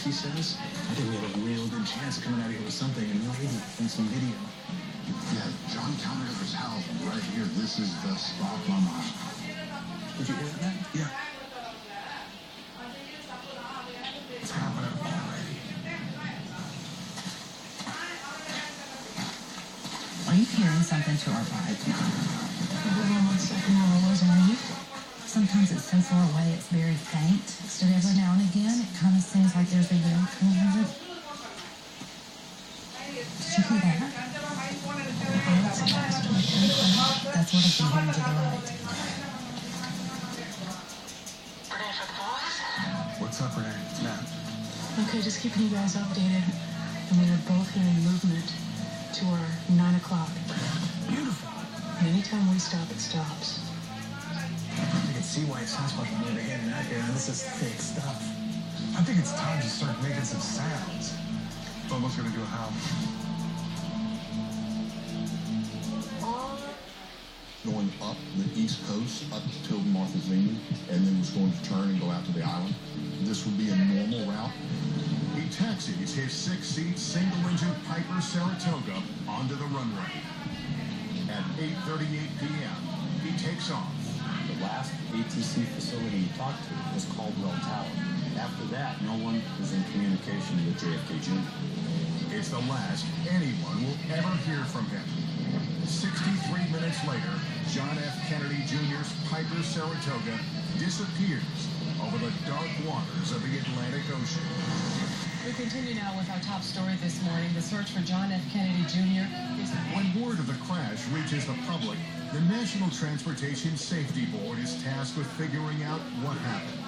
he says, I think we have a real good chance of coming out of here with something, and maybe in some video. Yeah, John Calligrapher's house right here. This is the spot, Mama. Did you hear that? Yeah. It's happening already. Are you hearing something to our right? Hold on 1 second, I wasn't ready. Sometimes it's so far away it's very faint. So every now and again it kind of seems like there's a young coming. Did you hear that? That's what I've been hearing to the right. What's up, Renee? It's Matt. Okay, just keeping you guys updated. And we are both hearing movement to our 9 o'clock. Beautiful. Anytime we stop, it stops. I can see why it sounds like we're heading out here, and this is fake stuff. I think it's time to start making some sounds. Almost gonna do a howl. Going up the east coast, up to Martha's Vineyard, and then was going to turn and go out to the island. This would be a normal route. He taxis his 6-seat single-engine Piper Saratoga onto the runway. At 8:38 p.m., he takes off. The last ATC facility he talked to was Caldwell Tower. After that, no one was in communication with JFK Jr. It's the last anyone will ever hear from him. 63 minutes later, John F. Kennedy Jr.'s Piper Saratoga disappears over the dark waters of the Atlantic Ocean. We continue now with our top story this morning. The search for John F. Kennedy Jr. is... When word of the crash reaches the public, the National Transportation Safety Board is tasked with figuring out what happened.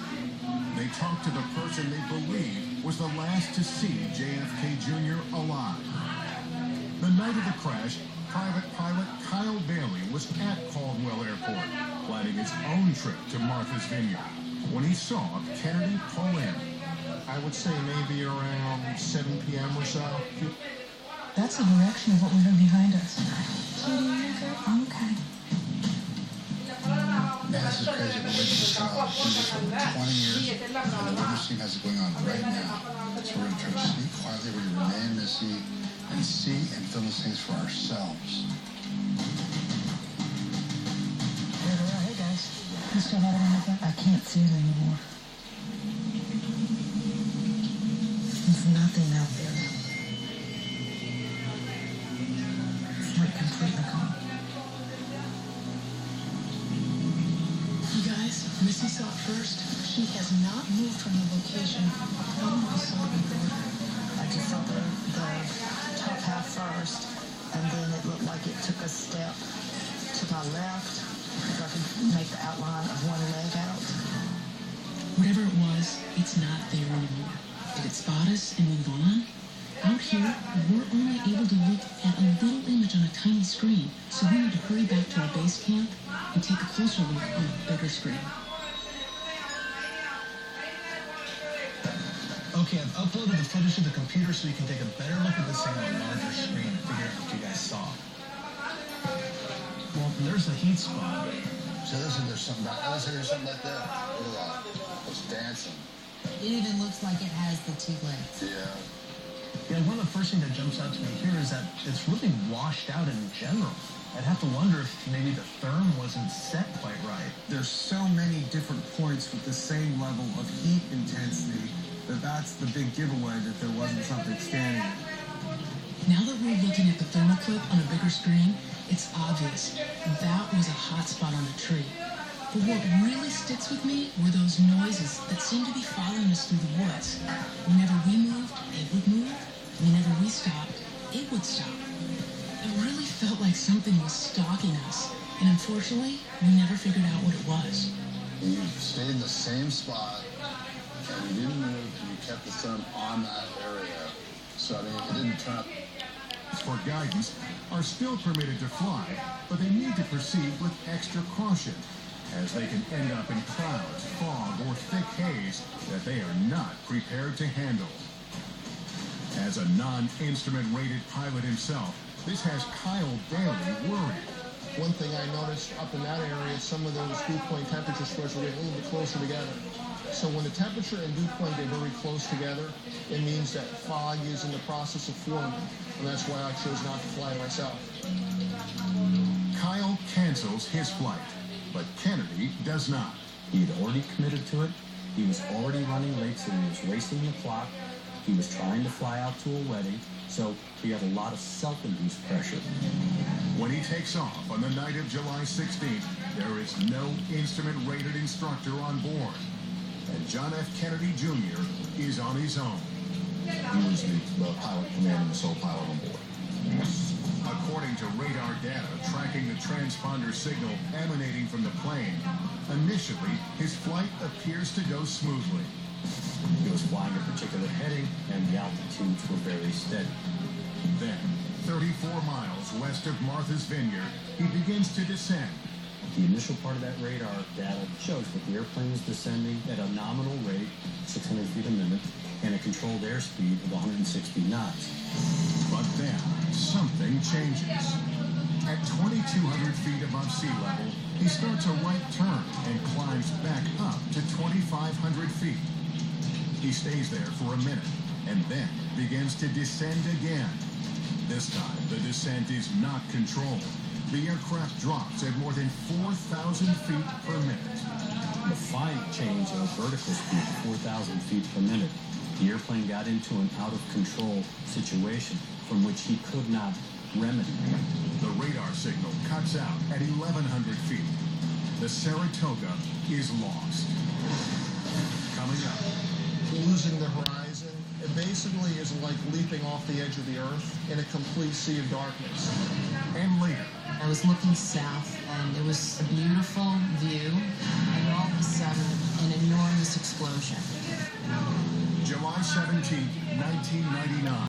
They talk to the person they believe was the last to see JFK Jr. alive. The night of the crash, private pilot Kyle Bailey was at Caldwell Airport, planning his own trip to Martha's Vineyard, when he saw Kennedy pull in. I would say maybe around 7 p.m. or so. That's the direction of what we heard behind us. I'm okay. Man, this is crazy. I've been waiting for this trial for 20 years, and the murder scene has it going on right now. So we're going to try to sneak quietly where you remain missy and see and film these things for ourselves. Hey guys, you still have it on the back? I can't see it anymore. There's nothing out there. It's like completely gone. You guys, Missy saw it first. She has not moved from the location when we saw the murder. I just saw the top half first, and then it looked like it took a step to my left, so I could make the outline of one leg out. Whatever it was, it's not there anymore. Did it spot us and move on? Out here, we're only able to look at a little image on a tiny screen, so we need to hurry back to our base camp and take a closer look on a bigger screen. Okay, I've uploaded the footage to the computer so you can take a better look at this thing on a larger screen and figure out what you guys saw. Well, there's the heat spot. So listen, there's something back. Listen, there's something like that. Look at that. It's dancing. It even looks like it has the two legs. Yeah. Yeah, one of the first things that jumps out to me here is that it's really washed out in general. I'd have to wonder if maybe the therm wasn't set quite right. There's so many different points with the same level of heat intensity that's the big giveaway that there wasn't something standing. Now that we're looking at the thermoclip on a bigger screen, it's obvious that was a hot spot on a tree. But what really sticks with me were those noises that seemed to be following us through the woods. Whenever we moved, it would move. Whenever we stopped, it would stop. It really felt like something was stalking us. And unfortunately, we never figured out what it was. You stayed in the same spot, and you didn't move, and you kept the sun on that area. So, I mean, it didn't turn up. For guidance, are still permitted to fly, but they need to proceed with extra caution, as they can end up in clouds, fog, or thick haze that they are not prepared to handle. As a non-instrument rated pilot himself, this has Kyle Bailey worried. One thing I noticed up in that area, some of those dew point temperature spreads were getting a little bit closer together. So when the temperature and dew point get very close together, it means that fog is in the process of forming, and that's why I chose not to fly myself. Kyle cancels his flight, but Kennedy does not. He had already committed to it. He was already running late, so he was racing the clock. He was trying to fly out to a wedding, so he had a lot of self-induced pressure. When he takes off on the night of July 16th, there is no instrument-rated instructor on board. And John F. Kennedy Jr. is on his own. He was the pilot commanding the sole pilot on board. According to radar data tracking the transponder signal emanating from the plane, initially his flight appears to go smoothly. He was flying a particular heading, and the altitudes were very steady. Then, 34 miles west of Martha's Vineyard, he begins to descend. The initial part of that radar data shows that the airplane is descending at a nominal rate, 600 feet a minute, and a controlled airspeed of 160 knots. But then, something changes. At 2,200 feet above sea level, he starts a right turn and climbs back up to 2,500 feet. He stays there for a minute and then begins to descend again. This time, the descent is not controlled. The aircraft drops at more than 4,000 feet per minute. The final change in vertical speed to 4,000 feet per minute, the airplane got into an out-of-control situation from which he could not remedy. The radar signal cuts out at 1,100 feet. The Saratoga is lost. Coming up, Losing the horizon, it basically is like leaping off the edge of the earth in a complete sea of darkness. and later, I was looking south, and it was a beautiful view, and all of a sudden, an enormous explosion. July 17, 1999.